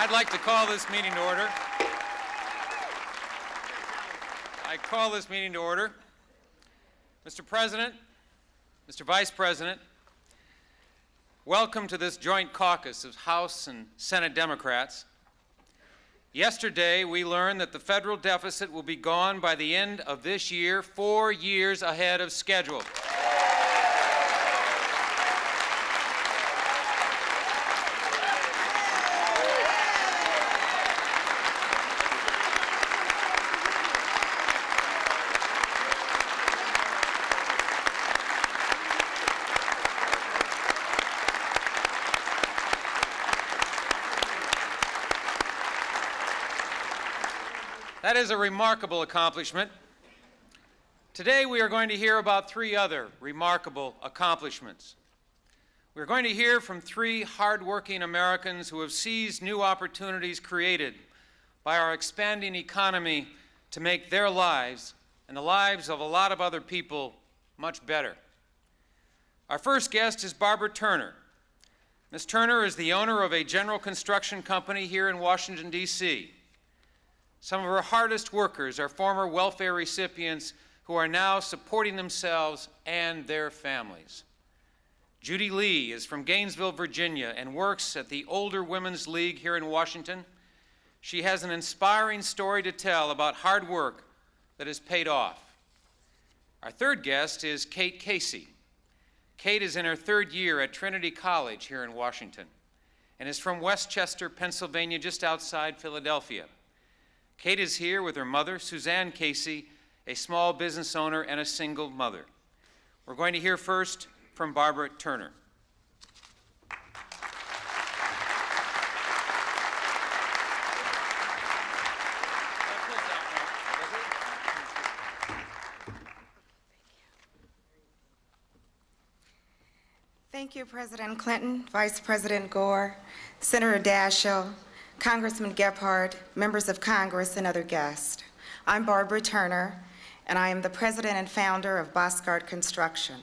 I'd like to call this meeting to order. I call this meeting to order. Mr. President, Mr. Vice President, welcome to this joint caucus of House and Senate Democrats. Yesterday, we learned that the federal deficit will be gone by the end of this year, 4 years ahead of schedule. That is a remarkable accomplishment. Today we are going to hear about 3 other remarkable accomplishments. We're going to hear from 3 hardworking Americans who have seized new opportunities created by our expanding economy to make their lives and the lives of a lot of other people much better. Our first guest is Barbara Turner. Ms. Turner is the owner of a general construction company here in Washington, D.C. Some of her hardest workers are former welfare recipients who are now supporting themselves and their families. Judy Lee is from Gainesville, Virginia, and works at the Older Women's League here in Washington. She has an inspiring story to tell about hard work that has paid off. Our third guest is Kate Casey. Kate is in her 3rd year at Trinity College here in Washington and is from Westchester, Pennsylvania, just outside Philadelphia. Kate is here with her mother, Suzanne Casey, a small business owner and a single mother. We're going to hear first from Barbara Turner. Thank you, President Clinton, Vice President Gore, Senator Daschle, Congressman Gephardt, members of Congress, and other guests. I'm Barbara Turner, and I am the president and founder of Boscard Construction.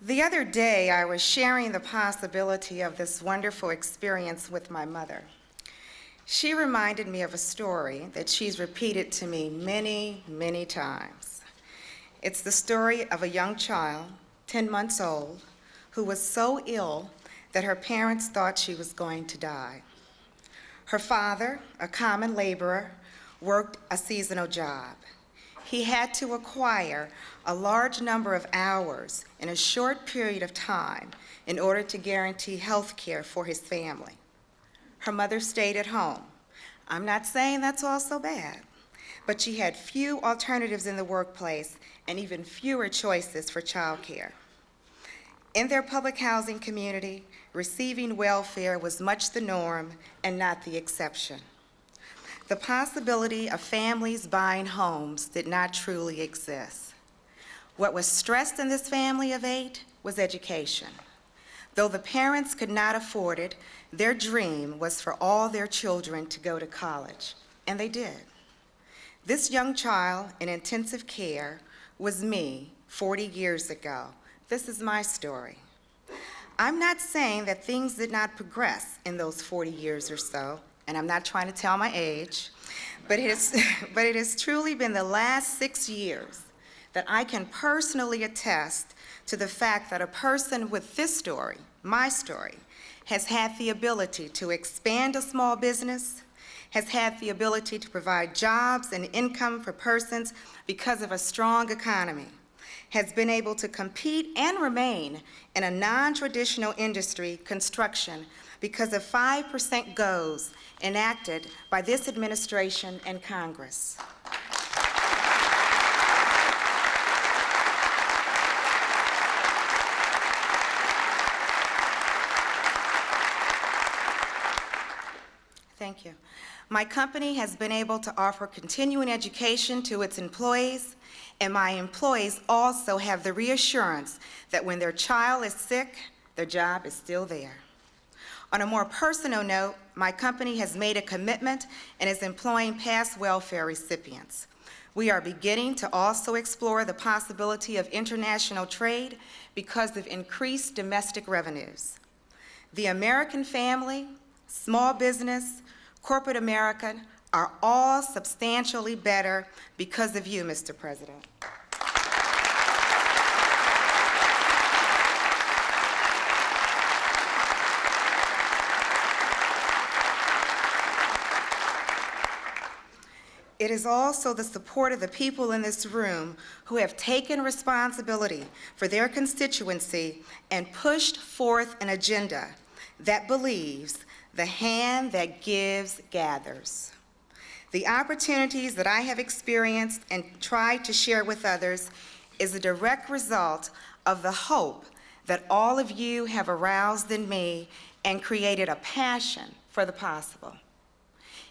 The other day, I was sharing the possibility of this wonderful experience with my mother. She reminded me of a story that she's repeated to me many, many times. It's the story of a young child, 10 months old, who was so ill that her parents thought she was going to die. Her father, a common laborer, worked a seasonal job. He had to acquire a large number of hours in a short period of time in order to guarantee health care for his family. Her mother stayed at home. I'm not saying that's all so bad, but she had few alternatives in the workplace and even fewer choices for childcare. In their public housing community, receiving welfare was much the norm and not the exception. The possibility of families buying homes did not truly exist. What was stressed in this family of 8 was education. Though the parents could not afford it, their dream was for all their children to go to college, and they did. This young child in intensive care was me 40 years ago. This is my story. I'm not saying that things did not progress in those 40 years or so, and I'm not trying to tell my age, but it has truly been the last 6 years that I can personally attest to the fact that a person with this story, my story, has had the ability to expand a small business, has had the ability to provide jobs and income for persons because of a strong economy, has been able to compete and remain in a non-traditional industry, construction, because of 5% goals enacted by this administration and Congress. Thank you. My company has been able to offer continuing education to its employees, and my employees also have the reassurance that when their child is sick, their job is still there. On a more personal note, my company has made a commitment and is employing past welfare recipients. We are beginning to also explore the possibility of international trade because of increased domestic revenues. The American family, small business, corporate America are all substantially better because of you, Mr. President. It is also the support of the people in this room who have taken responsibility for their constituency and pushed forth an agenda that believes the hand that gives gathers. The opportunities that I have experienced and tried to share with others is a direct result of the hope that all of you have aroused in me and created a passion for the possible.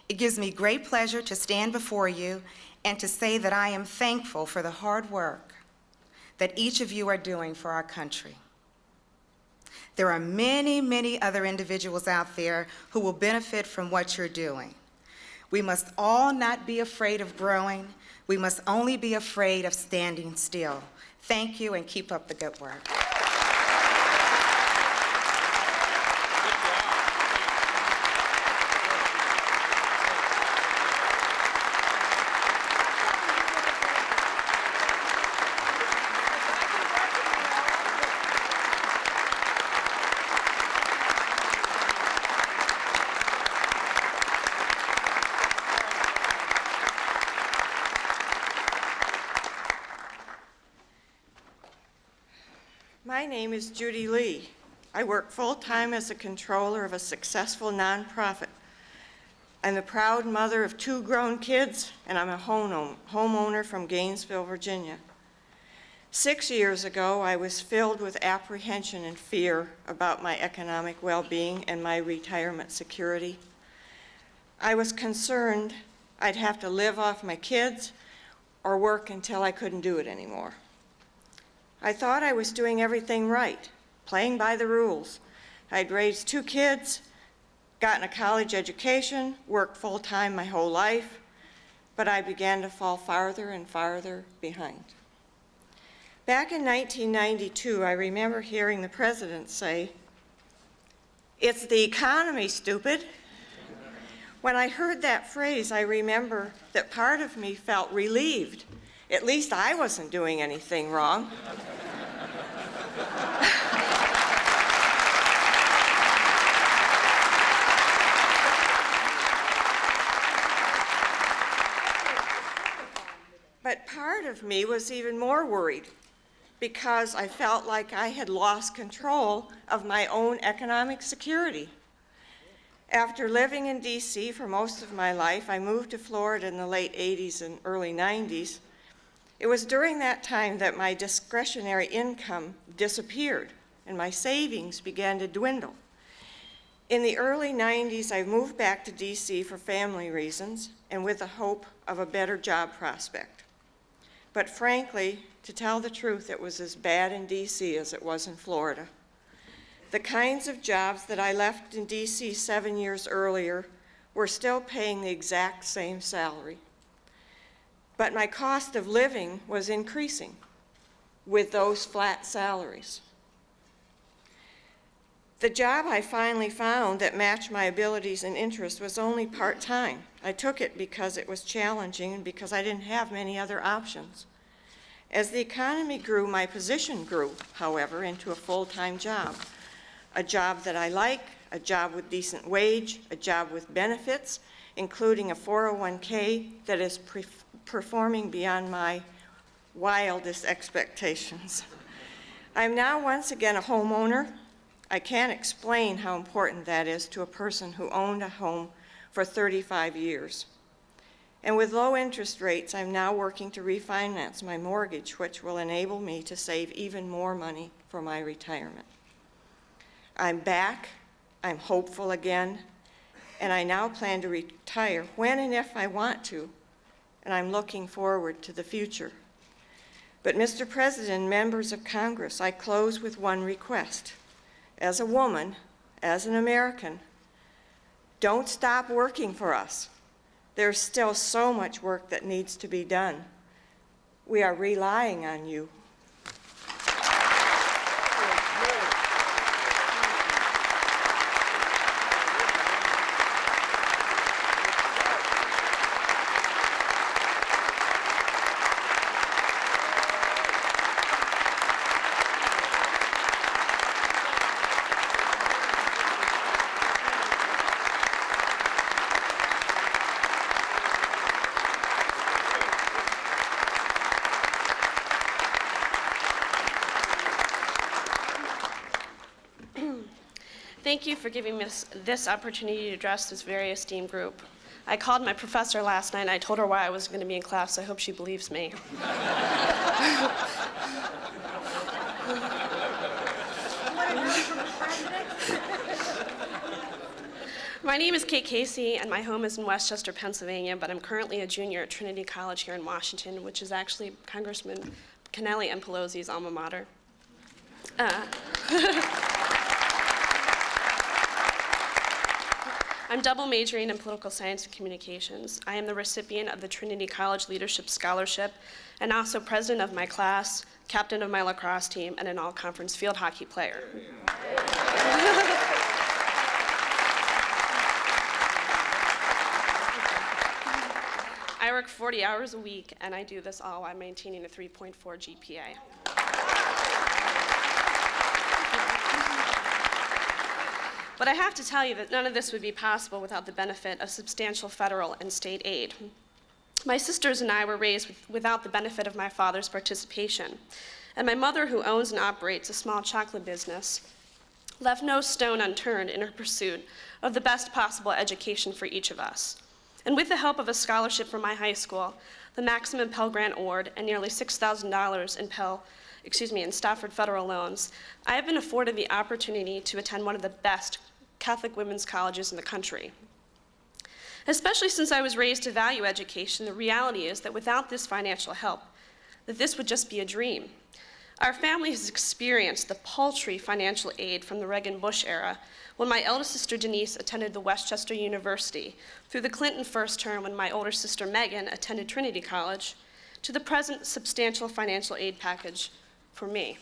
It gives me great pleasure to stand before you and to say that I am thankful for the hard work that each of you are doing for our country. There are many, many other individuals out there who will benefit from what you're doing. We must all not be afraid of growing. We must only be afraid of standing still. Thank you, and keep up the good work. My name is Judy Lee. I work full-time as a controller of a successful nonprofit. I'm the proud mother of 2 grown kids, and I'm a homeowner from Gainesville, Virginia. 6 years ago, I was filled with apprehension and fear about my economic well-being and my retirement security. I was concerned I'd have to live off my kids or work until I couldn't do it anymore. I thought I was doing everything right, playing by the rules. I'd raised 2 kids, gotten a college education, worked full-time my whole life, but I began to fall farther and farther behind. Back in 1992, I remember hearing the president say, "It's the economy, stupid." When I heard that phrase, I remember that part of me felt relieved. At least I wasn't doing anything wrong. But part of me was even more worried because I felt like I had lost control of my own economic security. After living in DC for most of my life, I moved to Florida in the late 80s and early 90s. It was during that time that my discretionary income disappeared and my savings began to dwindle. In the early 90s, I moved back to DC for family reasons and with the hope of a better job prospect. But frankly, to tell the truth, it was as bad in DC as it was in Florida. The kinds of jobs that I left in DC 7 years earlier were still paying the exact same salary. But my cost of living was increasing with those flat salaries. The job I finally found that matched my abilities and interests was only part-time. I took it because it was challenging and because I didn't have many other options. As the economy grew, my position grew, however, into a full-time job. A job that I like, a job with decent wage, a job with benefits, including a 401k that is performing beyond my wildest expectations. I'm now once again a homeowner. I can't explain how important that is to a person who owned a home for 35 years. And with low interest rates, I'm now working to refinance my mortgage, which will enable me to save even more money for my retirement. I'm back, I'm hopeful again, and I now plan to retire when and if I want to, and I'm looking forward to the future. But Mr. President, members of Congress, I close with one request. As a woman, as an American, don't stop working for us. There's still so much work that needs to be done. We are relying on you. Thank you for giving me this opportunity to address this very esteemed group. I called my professor last night and I told her why I was going to be in class. I hope she believes me. My name is Kate Casey, and my home is in Westchester, Pennsylvania, but I'm currently a junior at Trinity College here in Washington, which is actually Congressman Kennelly and Pelosi's alma mater. I'm double majoring in political science and communications. I am the recipient of the Trinity College Leadership Scholarship and also president of my class, captain of my lacrosse team, and an all-conference field hockey player. I work 40 hours a week, and I do this all while maintaining a 3.4 GPA. But I have to tell you that none of this would be possible without the benefit of substantial federal and state aid. My sisters and I were raised without the benefit of my father's participation, and my mother, who owns and operates a small chocolate business, left no stone unturned in her pursuit of the best possible education for each of us. And with the help of a scholarship from my high school, the maximum Pell Grant Award, and nearly $6,000 in Stafford federal loans, I have been afforded the opportunity to attend one of the best Catholic women's colleges in the country. Especially since I was raised to value education, the reality is that without this financial help, that this would just be a dream. Our family has experienced the paltry financial aid from the Reagan-Bush era, when my eldest sister Denise attended the Westchester University, through the Clinton first term when my older sister Megan attended Trinity College, to the present substantial financial aid package for me.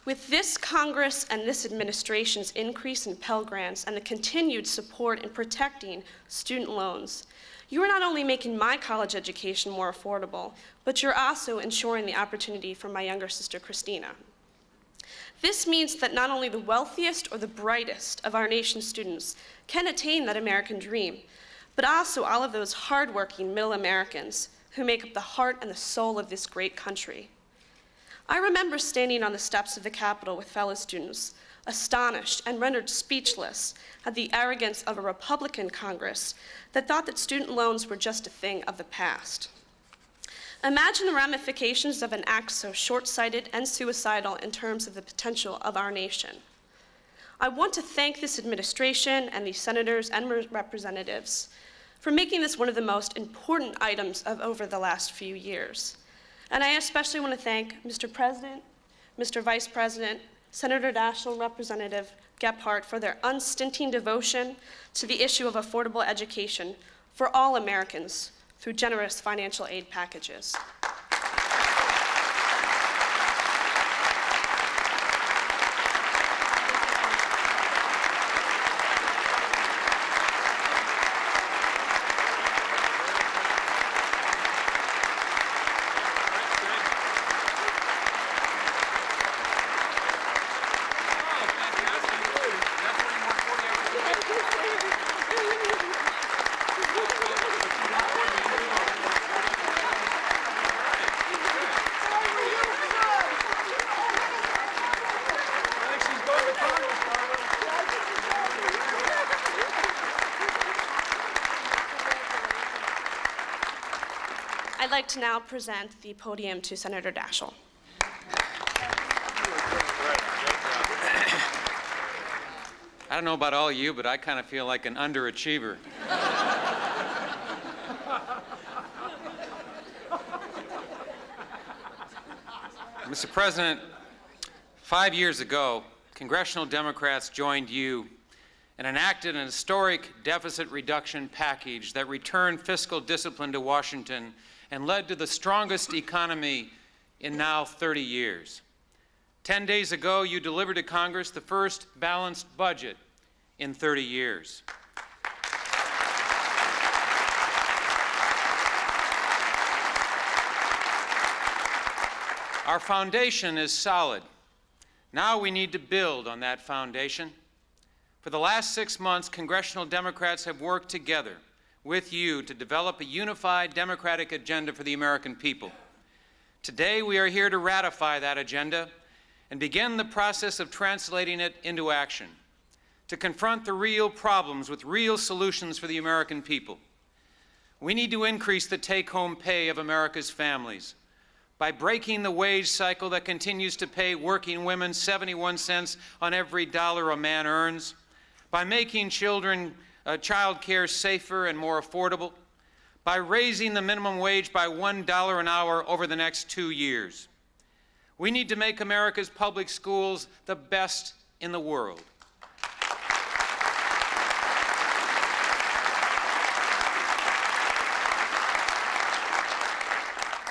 With this Congress and this administration's increase in Pell Grants and the continued support in protecting student loans, you are not only making my college education more affordable, but you're also ensuring the opportunity for my younger sister Christina. This means that not only the wealthiest or the brightest of our nation's students can attain that American dream, but also all of those hardworking middle Americans who make up the heart and the soul of this great country. I remember standing on the steps of the Capitol with fellow students, astonished and rendered speechless at the arrogance of a Republican Congress that thought that student loans were just a thing of the past. Imagine the ramifications of an act so short-sighted and suicidal in terms of the potential of our nation. I want to thank this administration and these senators and representatives for making this one of the most important items of over the last few years. And I especially want to thank Mr. President, Mr. Vice President, Senator Daschle, and Representative Gephardt for their unstinting devotion to the issue of affordable education for all Americans through generous financial aid packages. I'd like to now present the podium to Senator Daschle. I don't know about all of you, but I kind of feel like an underachiever. Mr. President, 5 years ago, congressional Democrats joined you and enacted an historic deficit reduction package that returned fiscal discipline to Washington and led to the strongest economy in now 30 years. 10 days ago, you delivered to Congress the first balanced budget in 30 years. Our foundation is solid. Now we need to build on that foundation. For the last 6 months, congressional Democrats have worked together with you to develop a unified democratic agenda for the American people. Today, we are here to ratify that agenda and begin the process of translating it into action to confront the real problems with real solutions for the American people. We need to increase the take-home pay of America's families by breaking the wage cycle that continues to pay working women 71 cents on every dollar a man earns, by making child care safer and more affordable, by raising the minimum wage by $1 an hour over the next 2 years. We need to make America's public schools the best in the world.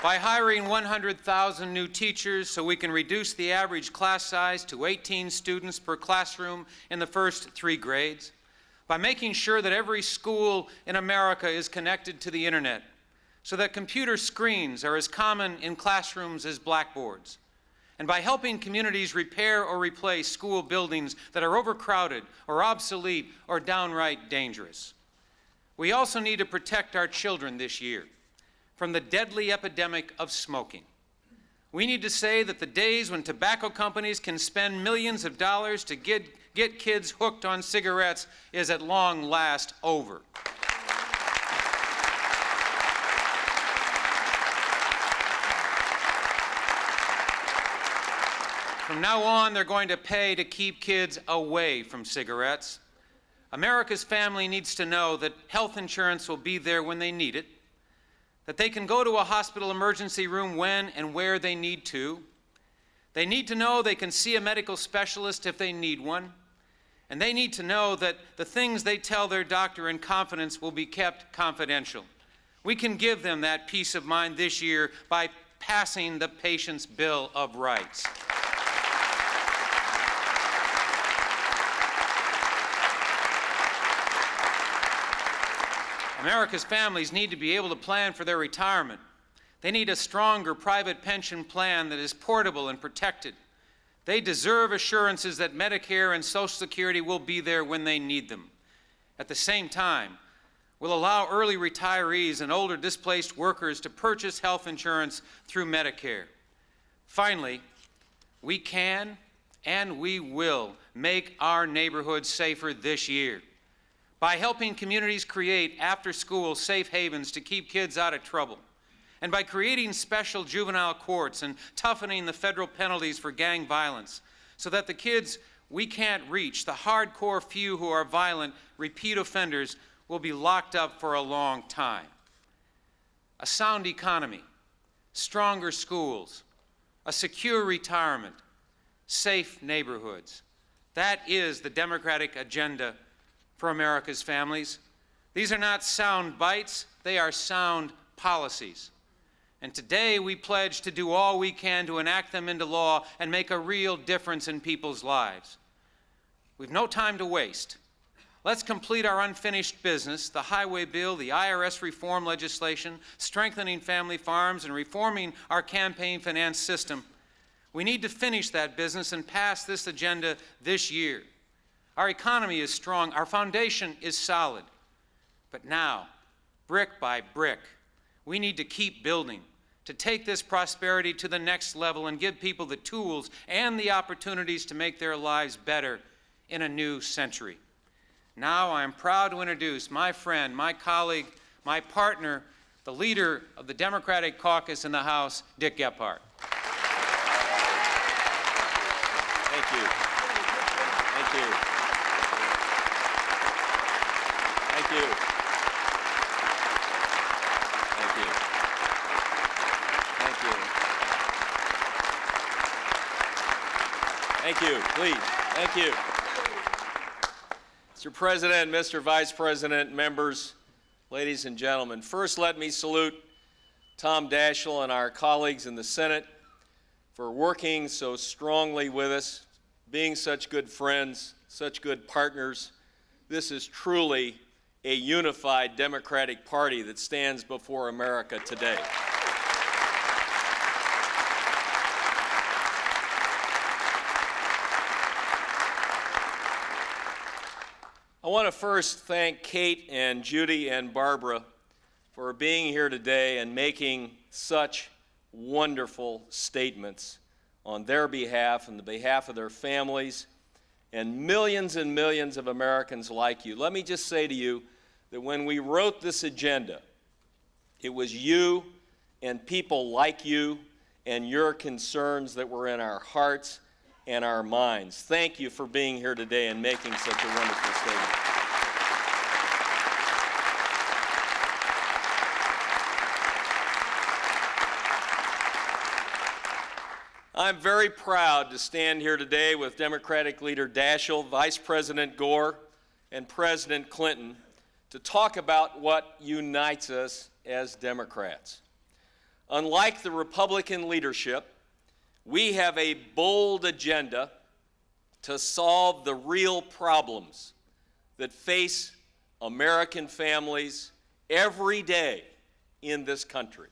By hiring 100,000 new teachers so we can reduce the average class size to 18 students per classroom in the first 3 grades. By making sure that every school in America is connected to the internet so that computer screens are as common in classrooms as blackboards. And by helping communities repair or replace school buildings that are overcrowded or obsolete or downright dangerous. We also need to protect our children this year from the deadly epidemic of smoking. We need to say that the days when tobacco companies can spend millions of dollars to get kids hooked on cigarettes is at long last over. From now on, they're going to pay to keep kids away from cigarettes. America's family needs to know that health insurance will be there when they need it, that they can go to a hospital emergency room when and where they need to. They need to know they can see a medical specialist if they need one. And they need to know that the things they tell their doctor in confidence will be kept confidential. We can give them that peace of mind this year by passing the Patient's Bill of Rights. America's families need to be able to plan for their retirement. They need a stronger private pension plan that is portable and protected. They deserve assurances that Medicare and Social Security will be there when they need them. At the same time, we'll allow early retirees and older displaced workers to purchase health insurance through Medicare. Finally, we can and we will make our neighborhoods safer this year by helping communities create after-school safe havens to keep kids out of trouble, and by creating special juvenile courts and toughening the federal penalties for gang violence so that the kids we can't reach, the hardcore few who are violent, repeat offenders, will be locked up for a long time. A sound economy, stronger schools, a secure retirement, safe neighborhoods. That is the Democratic agenda for America's families. These are not sound bites, they are sound policies. And today we pledge to do all we can to enact them into law and make a real difference in people's lives. We've no time to waste. Let's complete our unfinished business, the highway bill, the IRS reform legislation, strengthening family farms, and reforming our campaign finance system. We need to finish that business and pass this agenda this year. Our economy is strong, our foundation is solid. But now, brick by brick, we need to keep building, to take this prosperity to the next level and give people the tools and the opportunities to make their lives better in a new century. Now I am proud to introduce my friend, my colleague, my partner, the leader of the Democratic Caucus in the House, Dick Gephardt. Thank you. Thank you. Thank you. Thank you. Thank you. Thank you. Please. Thank you. Mr. President, Mr. Vice President, members, ladies and gentlemen, first let me salute Tom Daschle and our colleagues in the Senate for working so strongly with us, being such good friends, such good partners. This is truly a unified Democratic Party that stands before America today. I want to first thank Kate and Judy and Barbara for being here today and making such wonderful statements on their behalf and the behalf of their families and millions of Americans like you. Let me just say to you that when we wrote this agenda, it was you and people like you and your concerns that were in our hearts and our minds. Thank you for being here today and making such a wonderful statement. I'm very proud to stand here today with Democratic Leader Daschle, Vice President Gore, and President Clinton to talk about what unites us as Democrats. Unlike the Republican leadership, we have a bold agenda to solve the real problems that face American families every day in this country.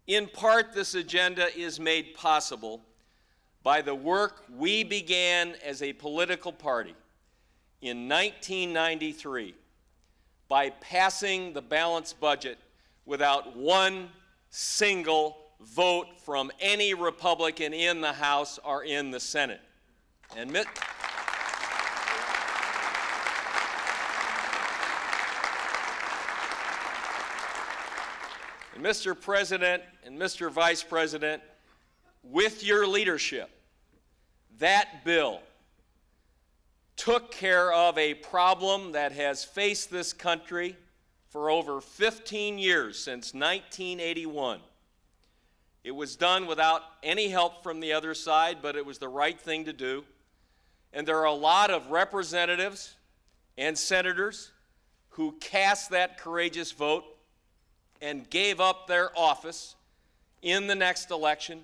In part, this agenda is made possible by the work we began as a political party in 1993 by passing the balanced budget without one single vote from any Republican in the House or in the Senate. And Mr. President and Mr. Vice President, with your leadership, that bill took care of a problem that has faced this country for over 15 years, since 1981. It was done without any help from the other side, but it was the right thing to do. And there are a lot of representatives and senators who cast that courageous vote and gave up their office in the next election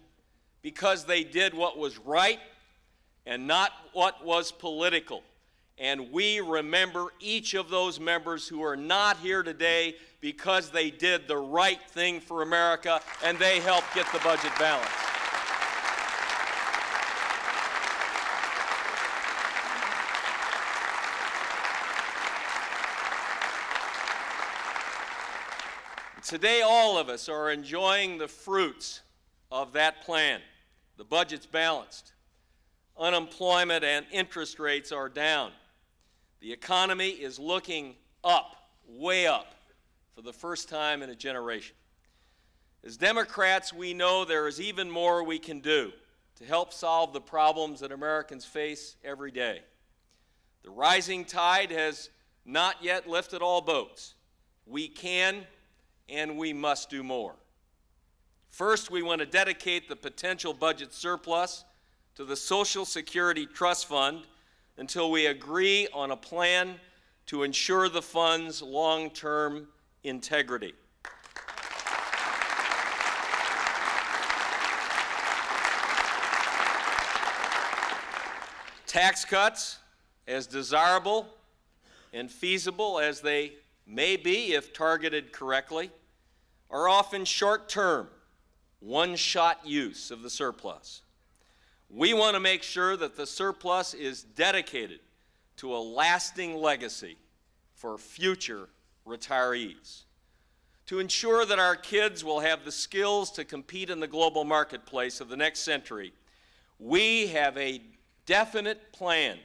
because they did what was right and not what was political. And we remember each of those members who are not here today because they did the right thing for America and they helped get the budget balanced. Today, all of us are enjoying the fruits of that plan. The budget's balanced. Unemployment and interest rates are down. The economy is looking up, way up, for the first time in a generation. As Democrats, we know there is even more we can do to help solve the problems that Americans face every day. The rising tide has not yet lifted all boats. We can and we must do more. First, we want to dedicate the potential budget surplus to the Social Security Trust Fund until we agree on a plan to ensure the fund's long-term integrity. Tax cuts, as desirable and feasible as they may be if targeted correctly, are often short-term, one-shot use of the surplus. We want to make sure that the surplus is dedicated to a lasting legacy for future retirees. To ensure that our kids will have the skills to compete in the global marketplace of the next century, we have a definite plan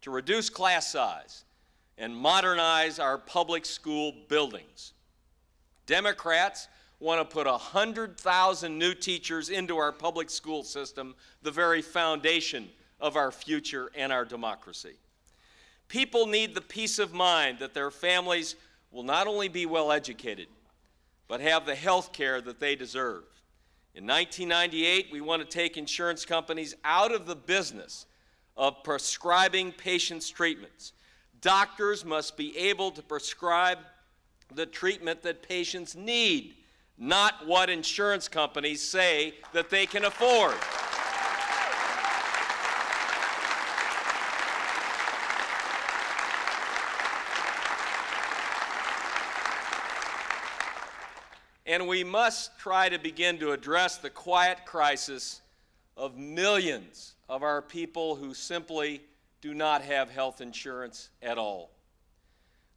to reduce class size and modernize our public school buildings. Democrats want to put 100,000 new teachers into our public school system, the very foundation of our future and our democracy. People need the peace of mind that their families will not only be well educated, but have the health care that they deserve. In 1998, we want to take insurance companies out of the business of prescribing patients' treatments. Doctors must be able to prescribe the treatment that patients need, not what insurance companies say that they can afford. And we must try to begin to address the quiet crisis of millions of our people who simply do not have health insurance at all.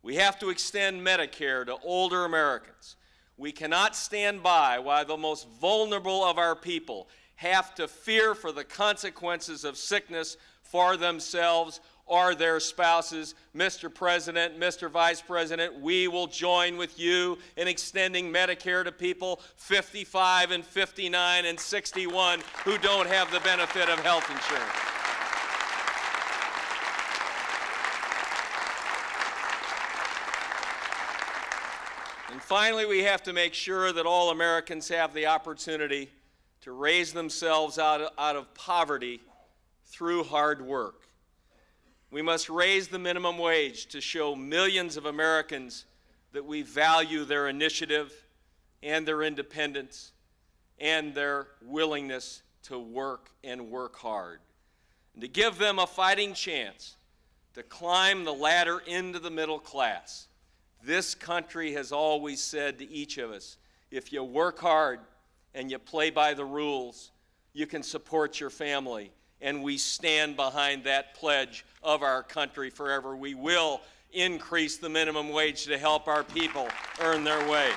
We have to extend Medicare to older Americans. We cannot stand by while the most vulnerable of our people have to fear for the consequences of sickness for themselves or their spouses. Mr. President, Mr. Vice President, we will join with you in extending Medicare to people 55 and 59 and 61 who don't have the benefit of health insurance. And finally, we have to make sure that all Americans have the opportunity to raise themselves out of poverty through hard work. We must raise the minimum wage to show millions of Americans that we value their initiative and their independence and their willingness to work and work hard, and to give them a fighting chance to climb the ladder into the middle class. This country has always said to each of us, if you work hard and you play by the rules, you can support your family. And we stand behind that pledge of our country forever. We will increase the minimum wage to help our people earn their way.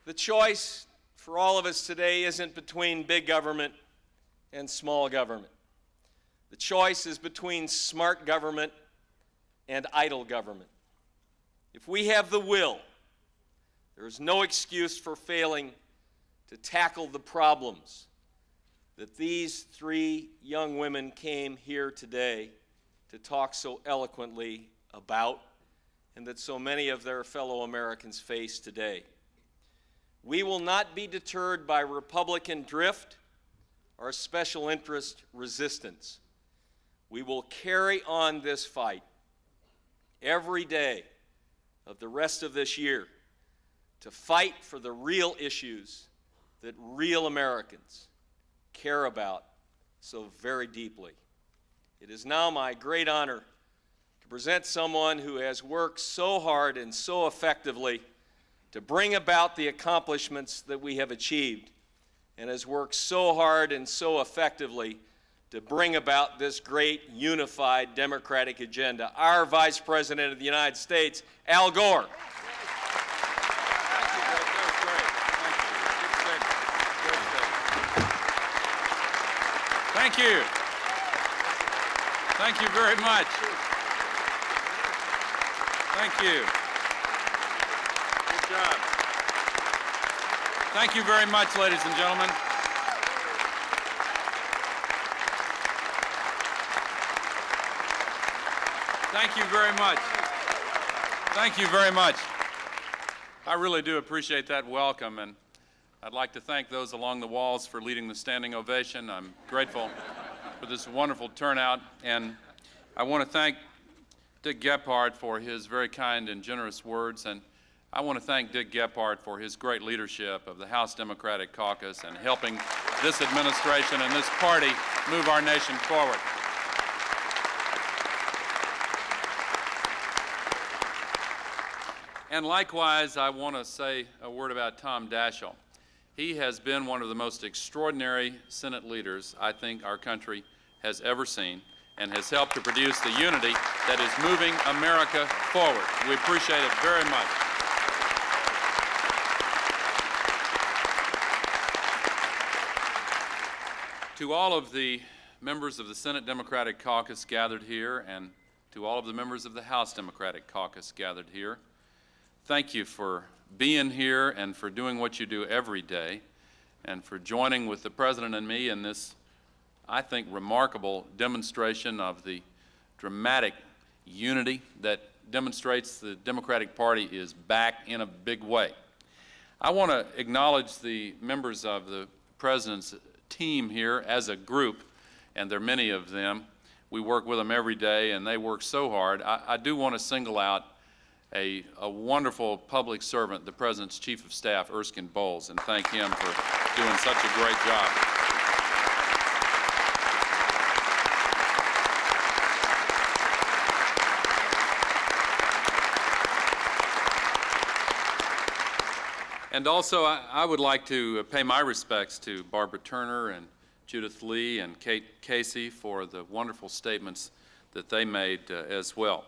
The choice for all of us today isn't between big government and small government. The choice is between smart government and idle government. If we have the will, there is no excuse for failing to tackle the problems that these three young women came here today to talk so eloquently about, and that so many of their fellow Americans face today. We will not be deterred by Republican drift or special interest resistance. We will carry on this fight every day of the rest of this year to fight for the real issues that real Americans care about so very deeply. It is now my great honor to present someone who has worked so hard and so effectively to bring about the accomplishments that we have achieved, and has worked so hard and so effectively to bring about this great unified Democratic agenda, our Vice President of the United States, Al Gore. Thank you. Thank you very much. Thank you. Good job. Thank you very much, ladies and gentlemen. Thank you very much. Thank you very much. I really do appreciate that welcome, and I'd like to thank those along the walls for leading the standing ovation. I'm grateful for this wonderful turnout, and I want to thank Dick Gephardt for his very kind and generous words, and I want to thank Dick Gephardt for his great leadership of the House Democratic Caucus and helping this administration and this party move our nation forward. And likewise, I want to say a word about Tom Daschle. He has been one of the most extraordinary Senate leaders I think our country has ever seen, and has helped to produce the unity that is moving America forward. We appreciate it very much. To all of the members of the Senate Democratic Caucus gathered here, and to all of the members of the House Democratic Caucus gathered here, thank you for being here and for doing what you do every day, and for joining with the President and me in this, I think, remarkable demonstration of the dramatic unity that demonstrates the Democratic Party is back in a big way. I want to acknowledge the members of the President's team here as a group, and there are many of them. We work with them every day, and they work so hard. I do want to single out a wonderful public servant, the President's Chief of Staff, Erskine Bowles, and thank him for doing such a great job. And also, I would like to pay my respects to Barbara Turner and Judith Lee and Kate Casey for the wonderful statements that they made as well.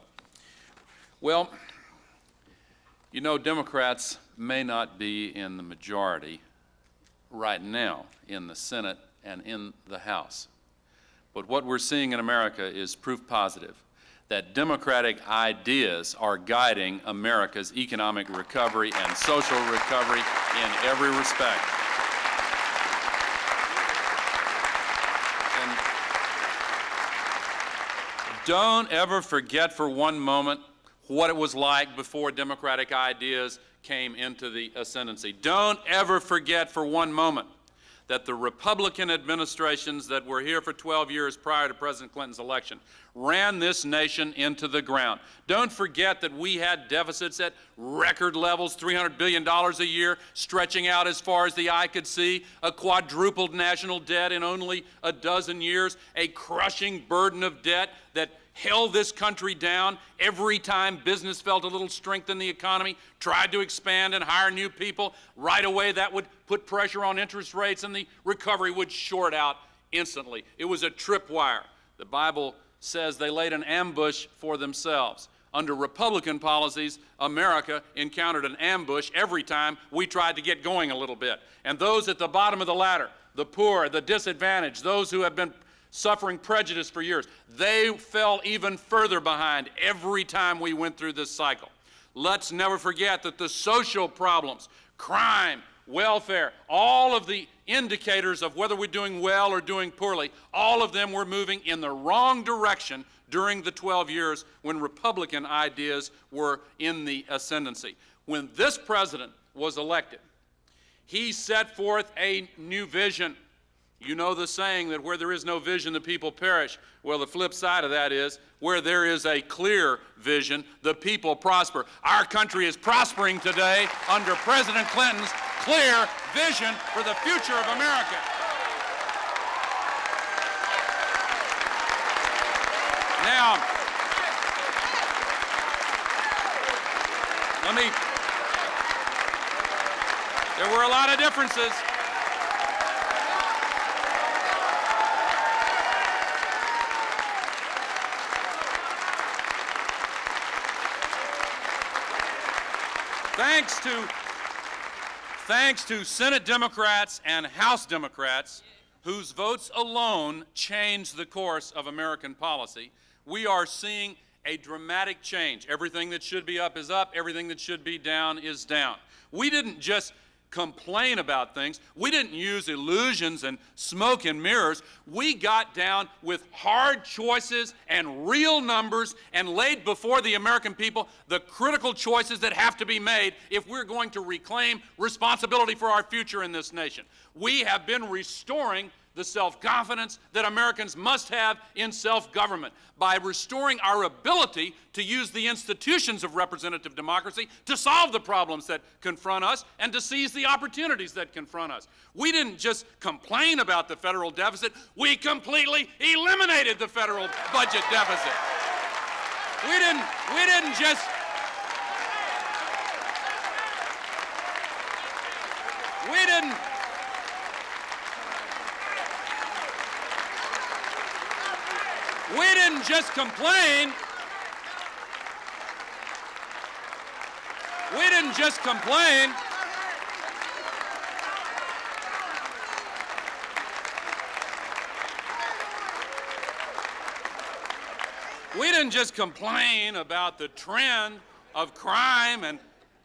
Well, You know, Democrats may not be in the majority right now in the Senate and in the House, but what we're seeing in America is proof positive that democratic ideas are guiding America's economic recovery and social recovery in every respect. And don't ever forget for one moment what it was like before democratic ideas came into the ascendancy. Don't ever forget for one moment that the Republican administrations that were here for 12 years prior to President Clinton's election ran this nation into the ground. Don't forget that we had deficits at record levels, $300 billion a year, stretching out as far as the eye could see, a quadrupled national debt in only a dozen years, a crushing burden of debt that held this country down every time business felt a little strength in the economy, tried to expand and hire new people. Right away, that would put pressure on interest rates and the recovery would short out instantly. It was a tripwire. The Bible says they laid an ambush for themselves. Under Republican policies, America encountered an ambush every time we tried to get going a little bit. And those at the bottom of the ladder, the poor, the disadvantaged, those who have been suffering prejudice for years, they fell even further behind every time we went through this cycle. Let's never forget that the social problems, crime, welfare, all of the indicators of whether we're doing well or doing poorly, all of them were moving in the wrong direction during the 12 years when Republican ideas were in the ascendancy. When this president was elected, he set forth a new vision. You know the saying that where there is no vision, the people perish. Well, the flip side of that is where there is a clear vision, the people prosper. Our country is prospering today under President Clinton's clear vision for the future of America. Now, there were a lot of differences. Thanks to Senate Democrats and House Democrats, whose votes alone changed the course of American policy, we are seeing a dramatic change. Everything that should be up is up, everything that should be down is down. We didn't just complain about things. We didn't use illusions and smoke and mirrors. We got down with hard choices and real numbers and laid before the American people the critical choices that have to be made if we're going to reclaim responsibility for our future in this nation. We have been restoring the self-confidence that Americans must have in self-government by restoring our ability to use the institutions of representative democracy to solve the problems that confront us and to seize the opportunities that confront us. We didn't just complain about the federal deficit, we completely eliminated the federal budget deficit. We didn't just complain. We didn't just complain. We didn't just complain about the trend of crime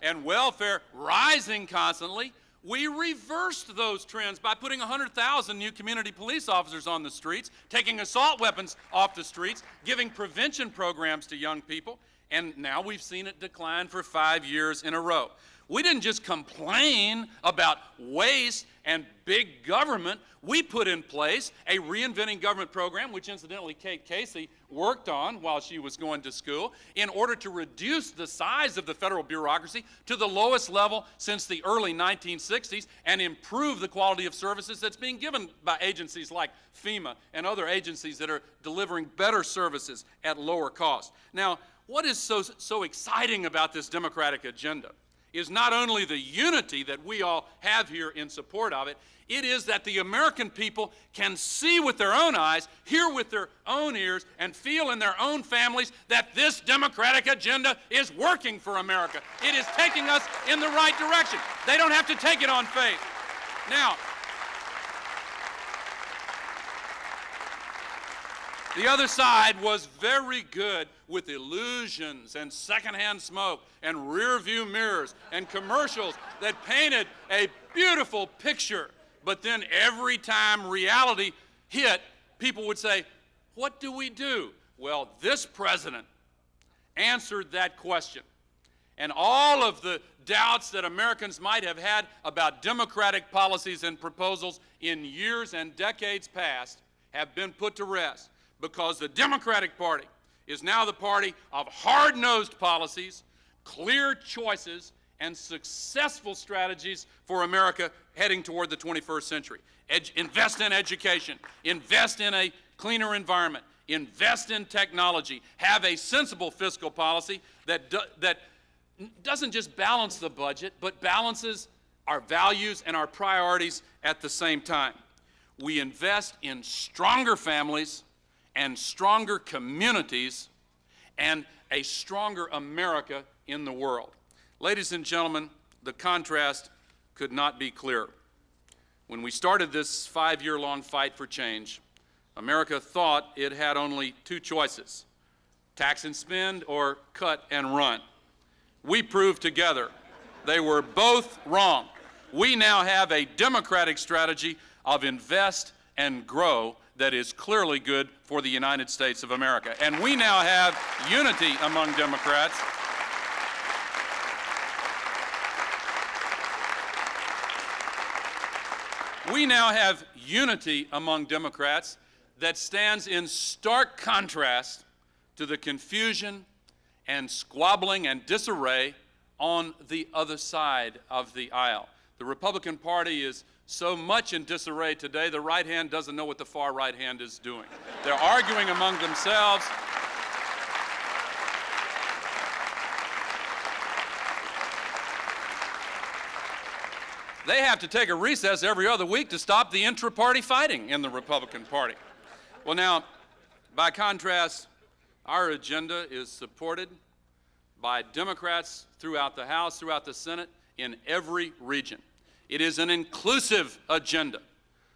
and welfare rising constantly. We reversed those trends by putting 100,000 new community police officers on the streets, taking assault weapons off the streets, giving prevention programs to young people, and now we've seen it decline for 5 years in a row. We didn't just complain about waste and big government. We put in place a Reinventing Government program, which incidentally Kate Casey worked on while she was going to school, in order to reduce the size of the federal bureaucracy to the lowest level since the early 1960s and improve the quality of services that's being given by agencies like FEMA and other agencies that are delivering better services at lower cost. Now, what is so exciting about this Democratic agenda is not only the unity that we all have here in support of it, it is that the American people can see with their own eyes, hear with their own ears, and feel in their own families that this Democratic agenda is working for America. It is taking us in the right direction. They don't have to take it on faith. Now, the other side was very good with illusions and secondhand smoke and rear-view mirrors and commercials that painted a beautiful picture. But then every time reality hit, people would say, what do we do? Well, this president answered that question. And all of the doubts that Americans might have had about Democratic policies and proposals in years and decades past have been put to rest, because the Democratic Party is now the party of hard-nosed policies, clear choices, and successful strategies for America heading toward the 21st century. Invest in education, invest in a cleaner environment, invest in technology, have a sensible fiscal policy that doesn't just balance the budget, but balances our values and our priorities at the same time. We invest in stronger families and stronger communities and a stronger America in the world. Ladies and gentlemen, the contrast could not be clearer. When we started this 5-year-long fight for change, America thought it had only two choices: tax and spend or cut and run. We proved together they were both wrong. We now have a Democratic strategy of invest and grow that is clearly good for the United States of America. And we now have unity among Democrats. We now have unity among Democrats that stands in stark contrast to the confusion and squabbling and disarray on the other side of the aisle. The Republican Party is so much in disarray today, the right hand doesn't know what the far right hand is doing. They're arguing among themselves. They have to take a recess every other week to stop the intra-party fighting in the Republican Party. Well, now, by contrast, our agenda is supported by Democrats throughout the House, throughout the Senate, in every region. It is an inclusive agenda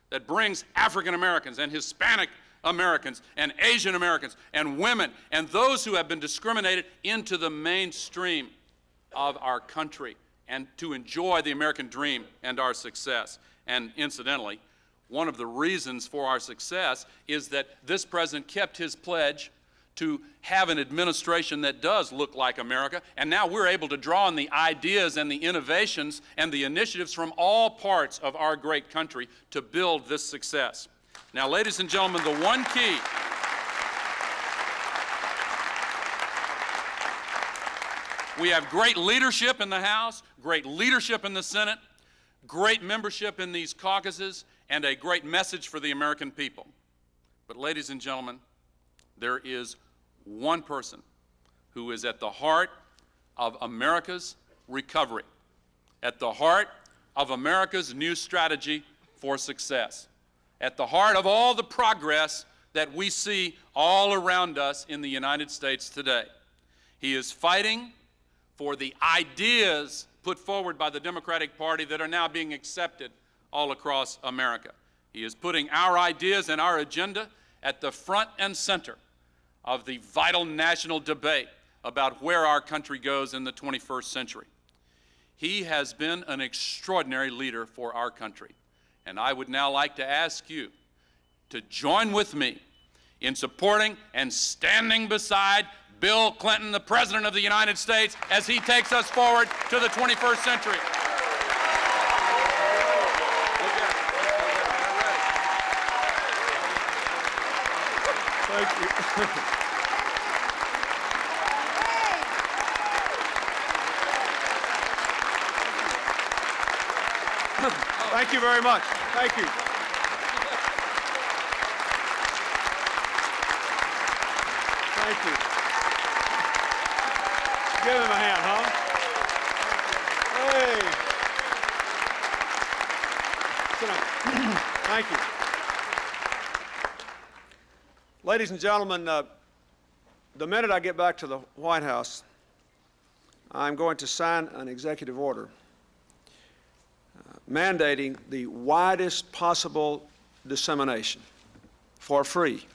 that brings African Americans and Hispanic Americans and Asian Americans and women and those who have been discriminated into the mainstream of our country and to enjoy the American dream and our success. And incidentally, one of the reasons for our success is that this president kept his pledge to have an administration that does look like America, and now we're able to draw on the ideas and the innovations and the initiatives from all parts of our great country to build this success. Now, ladies and gentlemen, the one key we have great leadership in the House, great leadership in the Senate, great membership in these caucuses, and a great message for the American people. But ladies and gentlemen, there is one person who is at the heart of America's recovery, at the heart of America's new strategy for success, at the heart of all the progress that we see all around us in the United States today. He is fighting for the ideas put forward by the Democratic Party that are now being accepted all across America. He is putting our ideas and our agenda at the front and center of the vital national debate about where our country goes in the 21st century. He has been an extraordinary leader for our country, and I would now like to ask you to join with me in supporting and standing beside Bill Clinton, the President of the United States, as he takes us forward to the 21st century. Thank you. Thank you very much. Thank you. Thank you. Give him a hand, huh? Thank you. Ladies and gentlemen, the minute I get back to the White House, I'm going to sign an executive order mandating the widest possible dissemination for free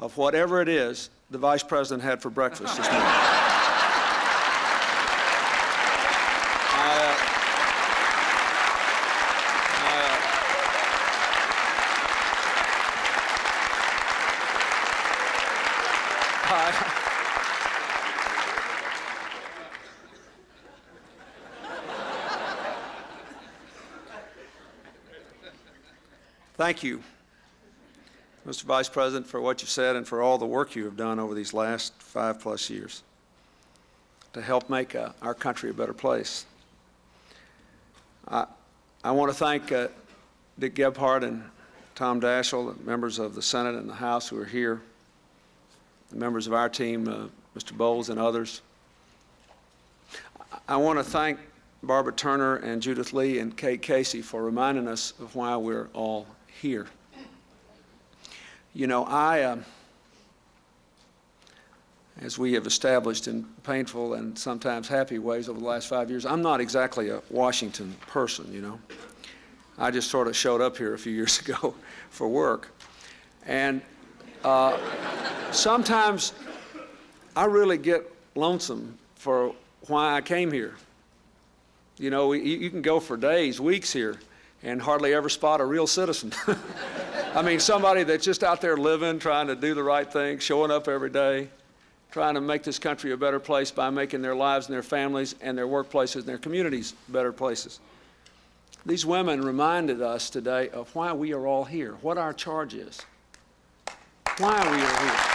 of whatever it is the Vice President had for breakfast this morning. Thank you, Mr. Vice President, for what you said and for all the work you have done over these last 5+ years to help make our country a better place. I want to thank Dick Gebhardt and Tom Daschle, the members of the Senate and the House who are here, the members of our team, Mr. Bowles and others. I want to thank Barbara Turner and Judith Lee and Kate Casey for reminding us of why we're all here. You know, as we have established in painful and sometimes happy ways over the last 5 years, I'm not exactly a Washington person, you know. I just sort of showed up here a few years ago for work. And sometimes I really get lonesome for why I came here. You know, you can go for days, weeks here, and hardly ever spot a real citizen. I mean, somebody that's just out there living, trying to do the right thing, showing up every day, trying to make this country a better place by making their lives and their families and their workplaces and their communities better places. These women reminded us today of why we are all here, what our charge is, why we are here.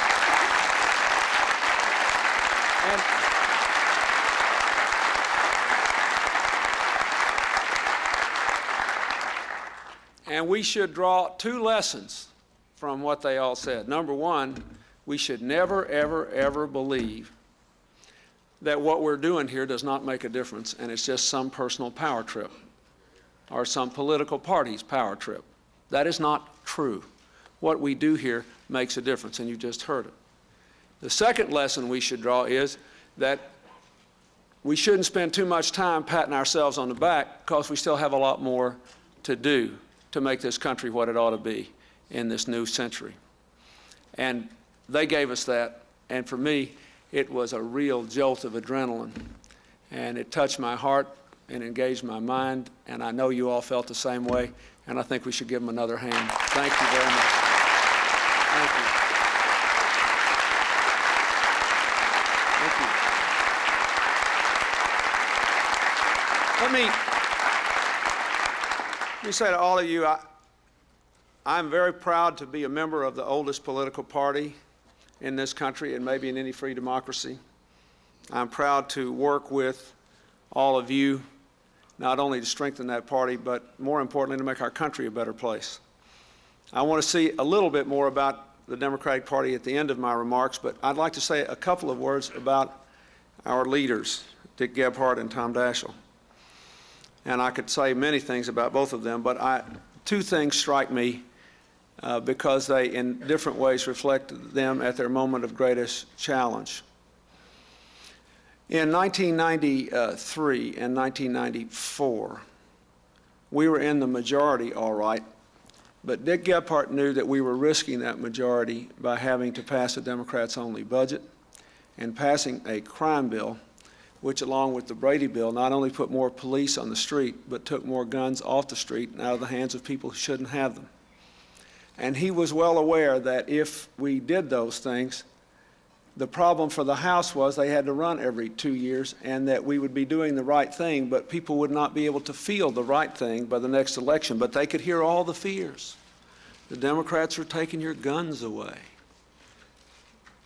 And we should draw 2 lessons from what they all said. Number one, we should never, ever, ever believe that what we're doing here does not make a difference and it's just some personal power trip or some political party's power trip. That is not true. What we do here makes a difference, and you just heard it. The second lesson we should draw is that we shouldn't spend too much time patting ourselves on the back because we still have a lot more to do to make this country what it ought to be in this new century. And they gave us that, and for me, it was a real jolt of adrenaline, and it touched my heart and engaged my mind, and I know you all felt the same way, and I think we should give them another hand. Thank you very much. Thank you. Thank you. Let me say to all of you, I'm very proud to be a member of the oldest political party in this country and maybe in any free democracy. I'm proud to work with all of you, not only to strengthen that party, but more importantly, to make our country a better place. I want to see a little bit more about the Democratic Party at the end of my remarks, but I'd like to say a couple of words about our leaders, Dick Gebhardt and Tom Daschle. And I could say many things about both of them, but 2 things strike me because they, in different ways, reflect them at their moment of greatest challenge. In 1993 and 1994, we were in the majority, all right, but Dick Gebhardt knew that we were risking that majority by having to pass a Democrats-only budget and passing a crime bill which, along with the Brady bill, not only put more police on the street, but took more guns off the street and out of the hands of people who shouldn't have them. And he was well aware that if we did those things, the problem for the House was they had to run every 2 years, and that we would be doing the right thing, but people would not be able to feel the right thing by the next election. But they could hear all the fears. The Democrats are taking your guns away.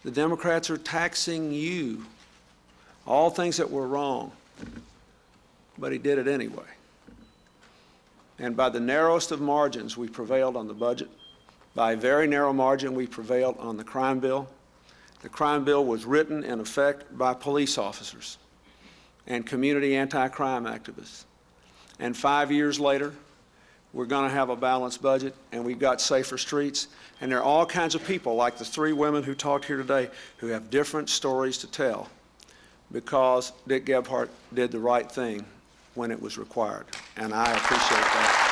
The Democrats are taxing you. All things that were wrong, but he did it anyway. And by the narrowest of margins, we prevailed on the budget. By a very narrow margin, we prevailed on the crime bill. The crime bill was written in effect by police officers and community anti-crime activists. And 5 years later, We're going to have a balanced budget, and we've got safer streets. And there are all kinds of people, like the three women who talked here today, who have different stories to tell because Dick Gephardt did the right thing when it was required. And I appreciate that.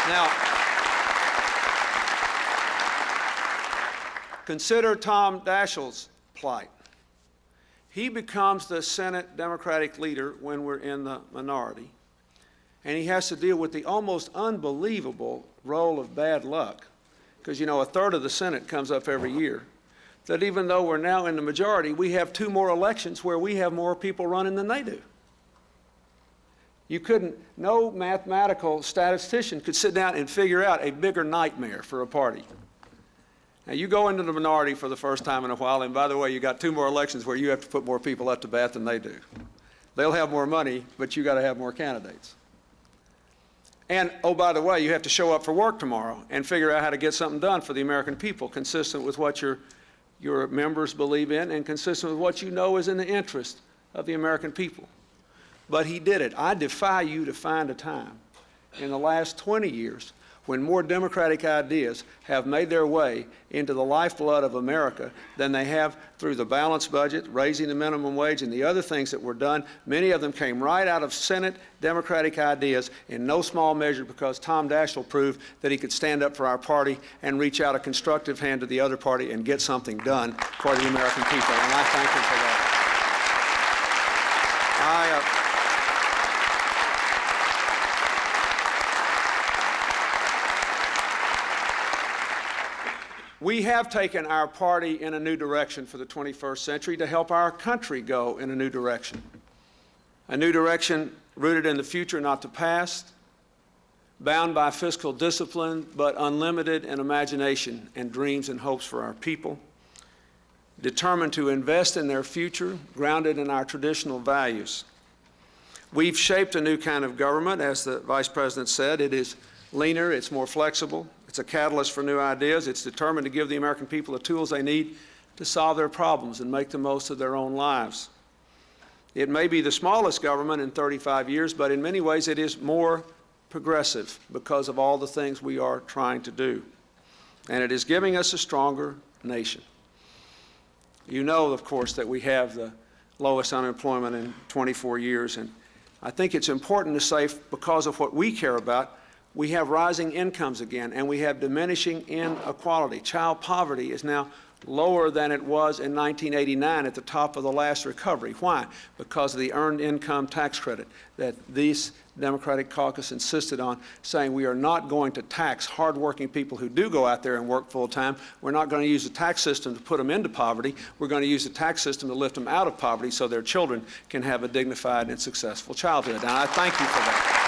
Now, consider Tom Daschle's plight. He becomes the Senate Democratic leader when we're in the minority, and he has to deal with the almost unbelievable role of bad luck, because, you know, a third of the Senate comes up every year, that even though we're now in the majority, we have 2 more elections where we have more people running than they do. No mathematical statistician could sit down and figure out a bigger nightmare for a party. Now, you go into the minority for the first time in a while, and by the way, you got 2 more elections where you have to put more people up to bat than they do. They'll have more money, but you got to have more candidates. And, oh, by the way, you have to show up for work tomorrow and figure out how to get something done for the American people, consistent with what your members believe in and consistent with what you know is in the interest of the American people. But he did it. I defy you to find a time in the last 20 years when more democratic ideas have made their way into the lifeblood of America than they have through the balanced budget, raising the minimum wage, and the other things that were done. Many of them came right out of Senate Democratic ideas, in no small measure because Tom Daschle proved that he could stand up for our party and reach out a constructive hand to the other party and get something done for the American people, and I thank him for that. We have taken our party in a new direction for the 21st century to help our country go in a new direction rooted in the future, not the past, bound by fiscal discipline, but unlimited in imagination and dreams and hopes for our people, determined to invest in their future, grounded in our traditional values. We've shaped a new kind of government, as the Vice President said. It is leaner, it's more flexible, it's a catalyst for new ideas, it's determined to give the American people the tools they need to solve their problems and make the most of their own lives. It may be the smallest government in 35 years, but in many ways it is more progressive because of all the things we are trying to do. And it is giving us a stronger nation. You know, of course, that we have the lowest unemployment in 24 years, and I think it's important to say, because of what we care about, we have rising incomes again, and we have diminishing inequality. Child poverty is now lower than it was in 1989 at the top of the last recovery. Why? Because of the earned income tax credit that these Democratic caucus insisted on, saying we are not going to tax hardworking people who do go out there and work full time. We're not going to use the tax system to put them into poverty. We're going to use the tax system to lift them out of poverty so their children can have a dignified and successful childhood. And I thank you for that.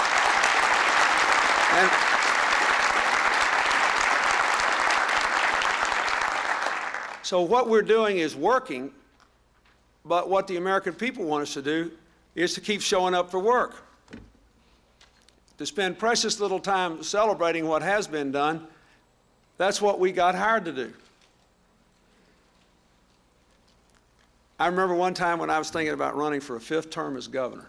So what we're doing is working, but what the American people want us to do is to keep showing up for work, to spend precious little time celebrating what has been done. That's what we got hired to do. I remember one time when I was thinking about running for a 5th term as governor,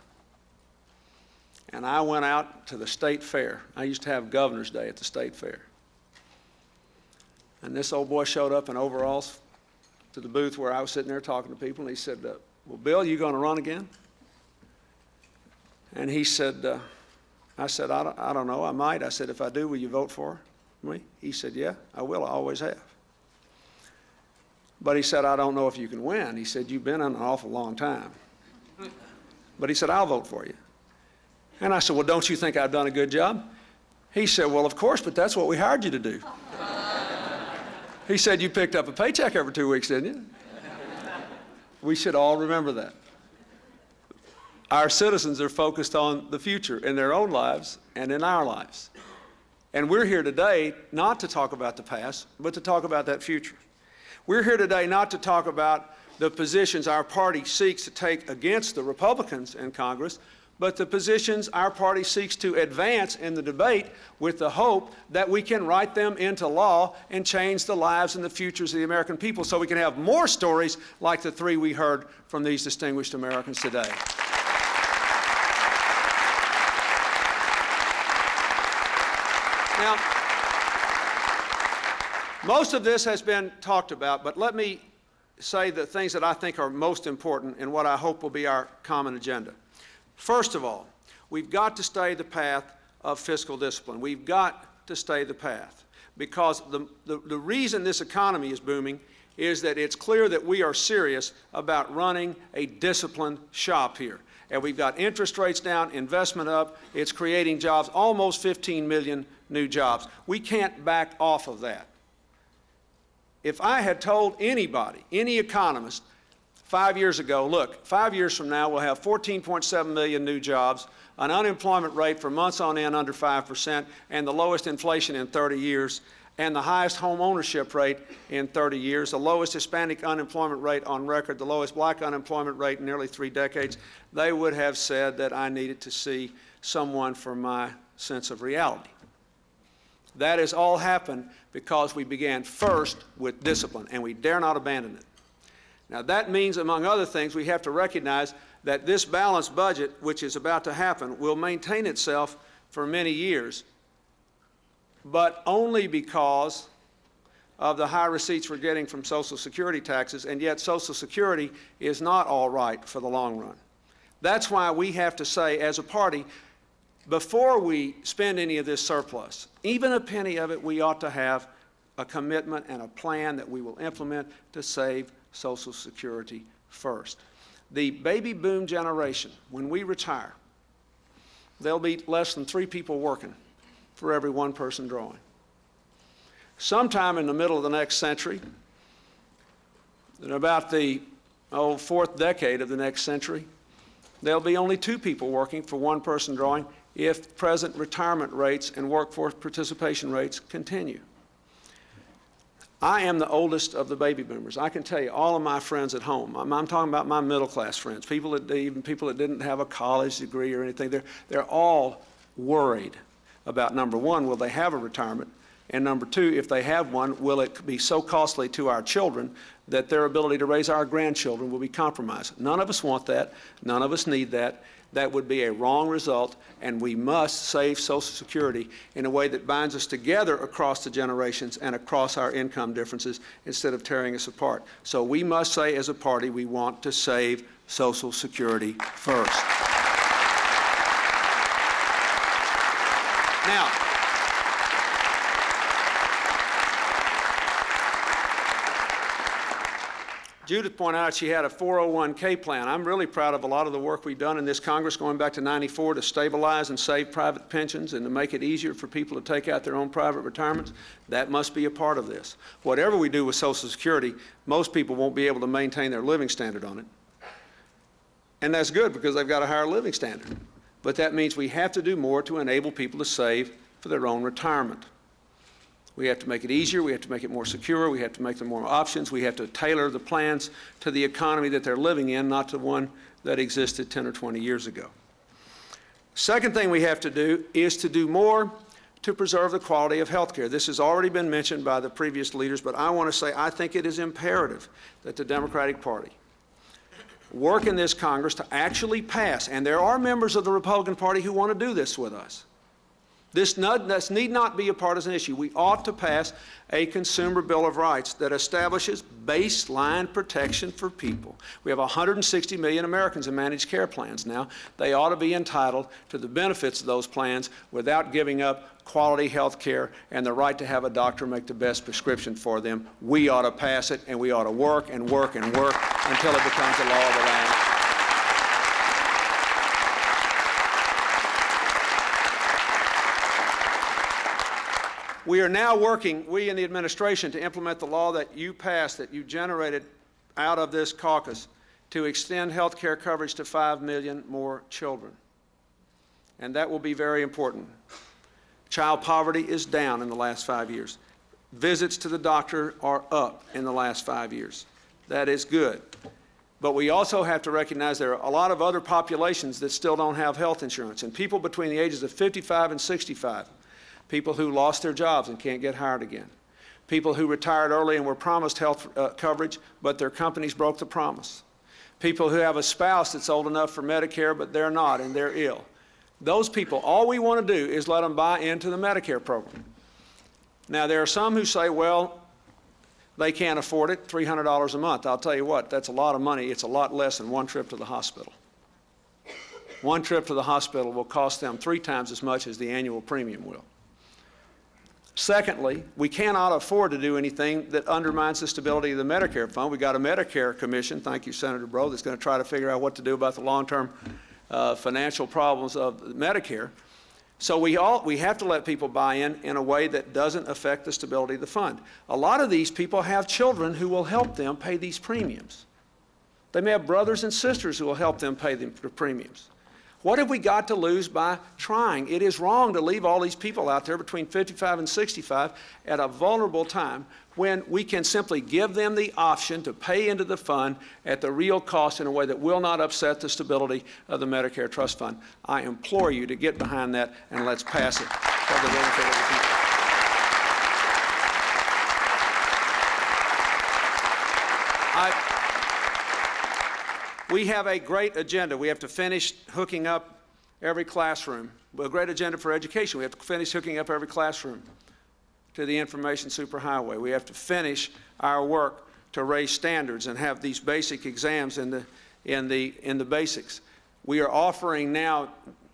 and I went out to the state fair. I used to have Governor's Day at the state fair. And this old boy showed up in overalls to the booth where I was sitting there talking to people, and he said, well, Bill, you going to run again? And he said, I said, I don't know, I might. I said, if I do, will you vote for me? He said, yeah, I will, I always have. But he said, I don't know if you can win. He said, you've been in an awful long time. But he said, I'll vote for you. And I said, well, don't you think I've done a good job? He said, well, of course, but that's what we hired you to do. He said, you picked up a paycheck every 2 weeks, didn't you? We should all remember that. Our citizens are focused on the future in their own lives and in our lives. And we're here today not to talk about the past, but to talk about that future. We're here today not to talk about the positions our party seeks to take against the Republicans in Congress, but the positions our party seeks to advance in the debate with the hope that we can write them into law and change the lives and the futures of the American people so we can have more stories like the three we heard from these distinguished Americans today. Now, most of this has been talked about, but let me say the things that I think are most important and what I hope will be our common agenda. First of all, we've got to stay the path of fiscal discipline. We've got to stay the path, because the reason this economy is booming is that it's clear that we are serious about running a disciplined shop here. And we've got interest rates down, investment up, it's creating jobs, almost 15 million new jobs. We can't back off of that. If I had told anybody, any economist, 5 years ago, look, 5 years from now we'll have 14.7 million new jobs, an unemployment rate for months on end under 5%, and the lowest inflation in 30 years, and the highest home ownership rate in 30 years, the lowest Hispanic unemployment rate on record, the lowest black unemployment rate in nearly 3 decades, they would have said that I needed to see someone for my sense of reality. That has all happened because we began first with discipline, and we dare not abandon it. Now, that means, among other things, we have to recognize that this balanced budget, which is about to happen, will maintain itself for many years, but only because of the high receipts we're getting from Social Security taxes, and yet Social Security is not all right for the long run. That's why we have to say, as a party, before we spend any of this surplus, even a penny of it, we ought to have a commitment and a plan that we will implement to save Social Security first. The baby boom generation, when we retire, there'll be less than 3 people working for every 1 person drawing. Sometime in the middle of the next century, in about the 4th decade of the next century, there'll be only 2 people working for 1 person drawing if present retirement rates and workforce participation rates continue. I am the oldest of the baby boomers. I can tell you, all of my friends at home, I'm talking about my middle class friends, even people that didn't have a college degree or anything, they're all worried about, number one, will they have a retirement? And number two, if they have one, will it be so costly to our children that their ability to raise our grandchildren will be compromised? None of us want that. None of us need that. That would be a wrong result, and we must save Social Security in a way that binds us together across the generations and across our income differences instead of tearing us apart. So we must say as a party we want to save Social Security first. Now, Judith pointed out she had a 401k plan. I'm really proud of a lot of the work we've done in this Congress going back to '94 to stabilize and save private pensions and to make it easier for people to take out their own private retirements. That must be a part of this. Whatever we do with Social Security, most people won't be able to maintain their living standard on it. And that's good because they've got a higher living standard. But that means we have to do more to enable people to save for their own retirement. We have to make it easier, we have to make it more secure, we have to make them more options, we have to tailor the plans to the economy that they're living in, not to one that existed 10 or 20 years ago. Second thing we have to do is to do more to preserve the quality of health care. This has already been mentioned by the previous leaders, but I want to say I think it is imperative that the Democratic Party work in this Congress to actually pass, and there are members of the Republican Party who want to do this with us. This need not be a partisan issue. We ought to pass a Consumer Bill of Rights that establishes baseline protection for people. We have 160 million Americans in managed care plans now. They ought to be entitled to the benefits of those plans without giving up quality health care and the right to have a doctor make the best prescription for them. We ought to pass it, and we ought to work and work and work until it becomes a law of the land. We are now working, we in the administration, to implement the law that you passed, that you generated out of this caucus, to extend health care coverage to 5 million more children. And that will be very important. Child poverty is down in the last 5 years. Visits to the doctor are up in the last 5 years. That is good. But we also have to recognize there are a lot of other populations that still don't have health insurance, and people between the ages of 55 and 65, people who lost their jobs and can't get hired again, people who retired early and were promised health coverage, but their companies broke the promise, people who have a spouse that's old enough for Medicare, but they're not and they're ill. Those people, all we want to do is let them buy into the Medicare program. Now, there are some who say, well, they can't afford it, $300 a month. I'll tell you what, that's a lot of money. It's a lot less than one trip to the hospital. One trip to the hospital will cost them 3 times as much as the annual premium will. Secondly, we cannot afford to do anything that undermines the stability of the Medicare fund. We've got a Medicare commission, thank you, Senator Breaux, that's going to try to figure out what to do about the long-term financial problems of Medicare. So we have to let people buy in a way that doesn't affect the stability of the fund. A lot of these people have children who will help them pay these premiums. They may have brothers and sisters who will help them pay the premiums. What have we got to lose by trying? It is wrong to leave all these people out there between 55 and 65 at a vulnerable time when we can simply give them the option to pay into the fund at the real cost in a way that will not upset the stability of the Medicare Trust Fund. I implore you to get behind that and let's pass it for the benefit of the people. We have a great agenda. We have to finish hooking up every classroom. A great agenda for education. We have to finish hooking up every classroom to the information superhighway. We have to finish our work to raise standards and have these basic exams in the basics. We are offering now,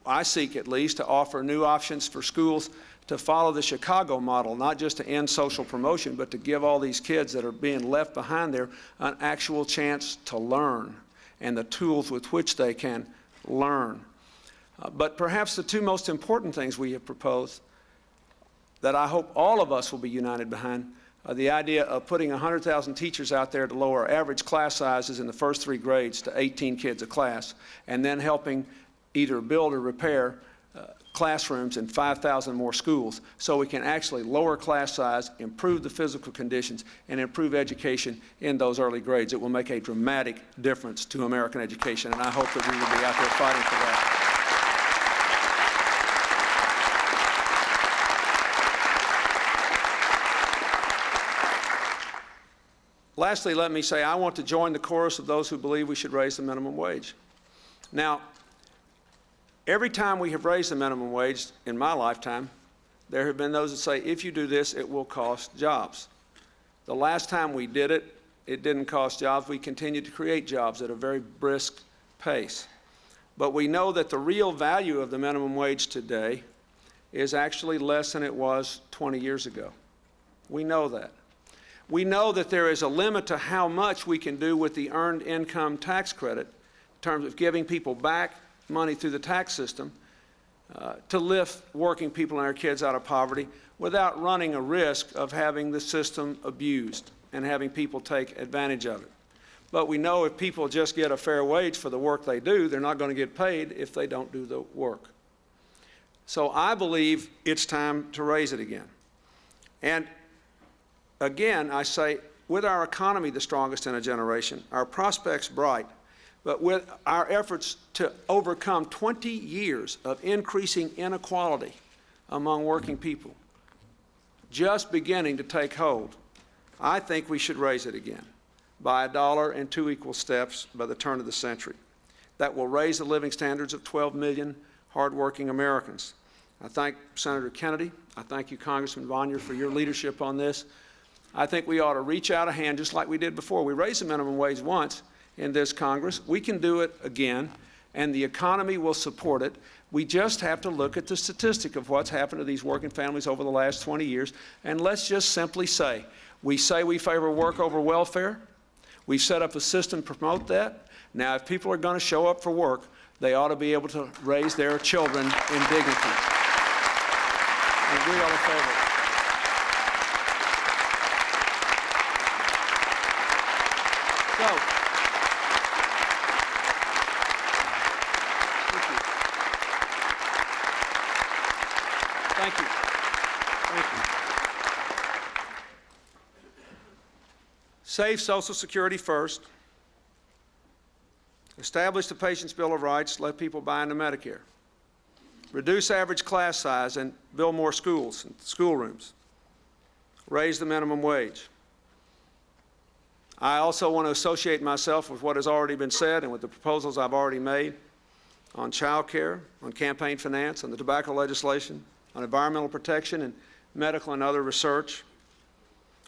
I seek at least, to offer new options for schools to follow the Chicago model, not just to end social promotion, but to give all these kids that are being left behind there an actual chance to learn and the tools with which they can learn. But perhaps the 2 most important things we have proposed that I hope all of us will be united behind are the idea of putting 100,000 teachers out there to lower average class sizes in the first 3 grades to 18 kids a class, and then helping either build or repair classrooms in 5,000 more schools so we can actually lower class size, improve the physical conditions, and improve education in those early grades. It will make a dramatic difference to American education, and I hope that we will be out there fighting for that. Lastly, let me say I want to join the chorus of those who believe we should raise the minimum wage. Now, every time we have raised the minimum wage in my lifetime, there have been those that say, if you do this, it will cost jobs. The last time we did it, it didn't cost jobs. We continued to create jobs at a very brisk pace. But we know that the real value of the minimum wage today is actually less than it was 20 years ago. We know that. We know that there is a limit to how much we can do with the earned income tax credit in terms of giving people back money through the tax system to lift working people and our kids out of poverty without running a risk of having the system abused and having people take advantage of it. But we know if people just get a fair wage for the work they do, they're not going to get paid if they don't do the work. So I believe it's time to raise it again. And again, I say, with our economy the strongest in a generation, our prospects bright, but with our efforts to overcome 20 years of increasing inequality among working people just beginning to take hold, I think we should raise it again by $1 in 2 equal steps by the turn of the century. That will raise the living standards of 12 million hardworking Americans. I thank Senator Kennedy. I thank you, Congressman Vonier, for your leadership on this. I think we ought to reach out a hand just like we did before. We raised the minimum wage once in this Congress. We can do it again, and the economy will support it. We just have to look at the statistic of what's happened to these working families over the last 20 years, and let's just simply say we favor work over welfare. We've set up a system to promote that. Now, if people are going to show up for work, they ought to be able to raise their children in dignity. And we ought to favor it. Thank you. Thank you. Save Social Security first. Establish the Patient's Bill of Rights, let people buy into Medicare. Reduce average class size and build more schools and schoolrooms. Raise the minimum wage. I also want to associate myself with what has already been said and with the proposals I've already made on child care, on campaign finance, on the tobacco legislation, on environmental protection and medical and other research,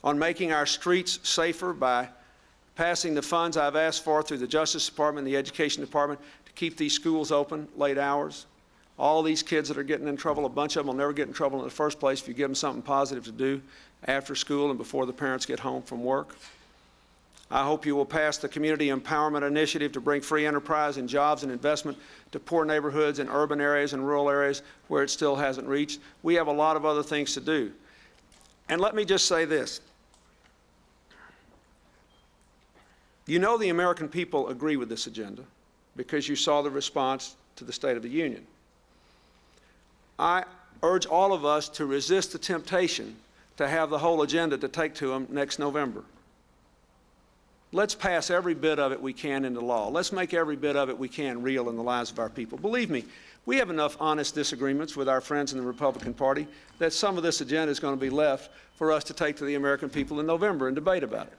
on making our streets safer by passing the funds I've asked for through the Justice Department and the Education Department to keep these schools open late hours. All these kids that are getting in trouble, a bunch of them will never get in trouble in the first place if you give them something positive to do after school and before the parents get home from work. I hope you will pass the Community Empowerment Initiative to bring free enterprise and jobs and investment to poor neighborhoods and urban areas and rural areas where it still hasn't reached. We have a lot of other things to do. And let me just say this. You know the American people agree with this agenda because you saw the response to the State of the Union. I urge all of us to resist the temptation to have the whole agenda to take to them next November. Let's pass every bit of it we can into law. Let's make every bit of it we can real in the lives of our people. Believe me, we have enough honest disagreements with our friends in the Republican Party that some of this agenda is going to be left for us to take to the American people in November and debate about it.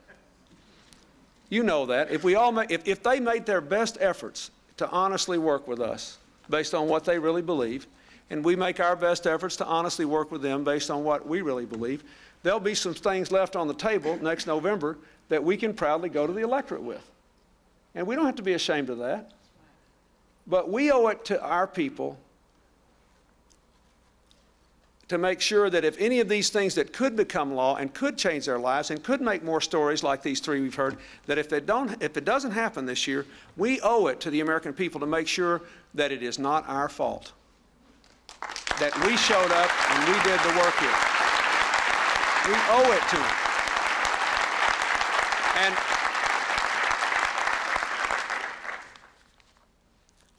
You know that. If they made their best efforts to honestly work with us based on what they really believe, and we make our best efforts to honestly work with them based on what we really believe, there'll be some things left on the table next November that we can proudly go to the electorate with. And we don't have to be ashamed of that. But we owe it to our people to make sure that if any of these things that could become law and could change their lives and could make more stories like these three we've heard, that if it doesn't happen this year, we owe it to the American people to make sure that it is not our fault, that we showed up and we did the work here. We owe it to them. And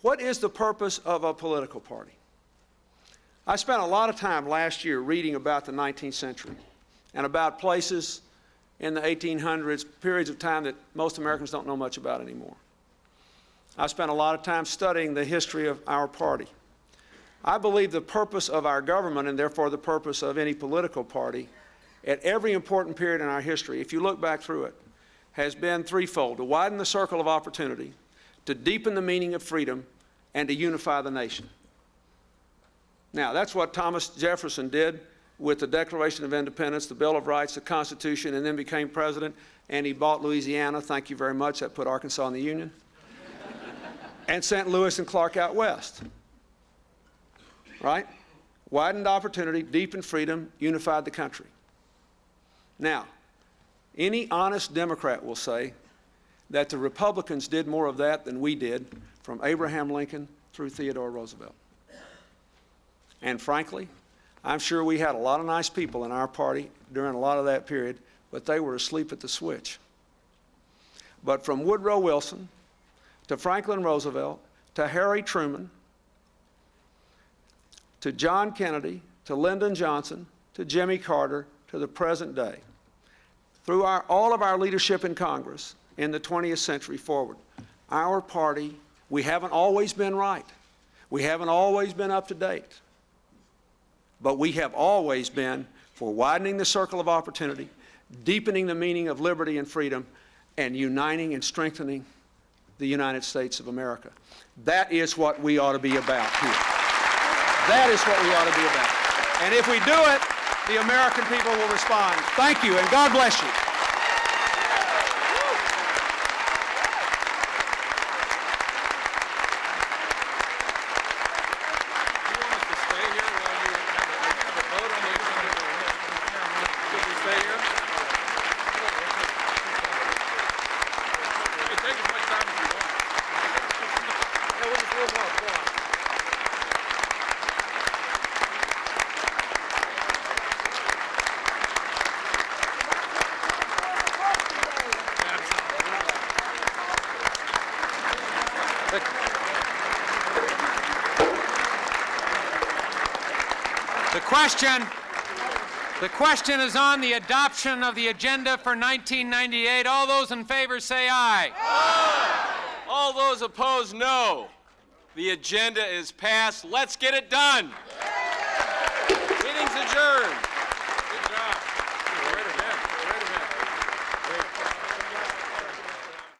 what is the purpose of a political party? I spent a lot of time last year reading about the 19th century and about places in the 1800s, periods of time that most Americans don't know much about anymore. I spent a lot of time studying the history of our party. I believe the purpose of our government, and therefore the purpose of any political party, at every important period in our history, if you look back through it, has been threefold: to widen the circle of opportunity, to deepen the meaning of freedom, and to unify the nation. Now, that's what Thomas Jefferson did with the Declaration of Independence, the Bill of Rights, the Constitution, and then became president, and he bought Louisiana. Thank you very much. That put Arkansas in the Union. And sent Lewis and Clark out west. Right? Widened opportunity, deepened freedom, unified the country. Now, any honest Democrat will say that the Republicans did more of that than we did, from Abraham Lincoln through Theodore Roosevelt. And frankly, I'm sure we had a lot of nice people in our party during a lot of that period, but they were asleep at the switch. But from Woodrow Wilson to Franklin Roosevelt to Harry Truman to John Kennedy to Lyndon Johnson to Jimmy Carter to the present day, through all of our leadership in Congress in the 20th century forward, our party, we haven't always been right. We haven't always been up to date. But we have always been for widening the circle of opportunity, deepening the meaning of liberty and freedom, and uniting and strengthening the United States of America. That is what we ought to be about here. That is what we ought to be about. And if we do it, the American people will respond. Thank you, and God bless you. The question is on the adoption of the agenda for 1998. All those in favor say aye. Aye. All those opposed, no. The agenda is passed. Let's get it done.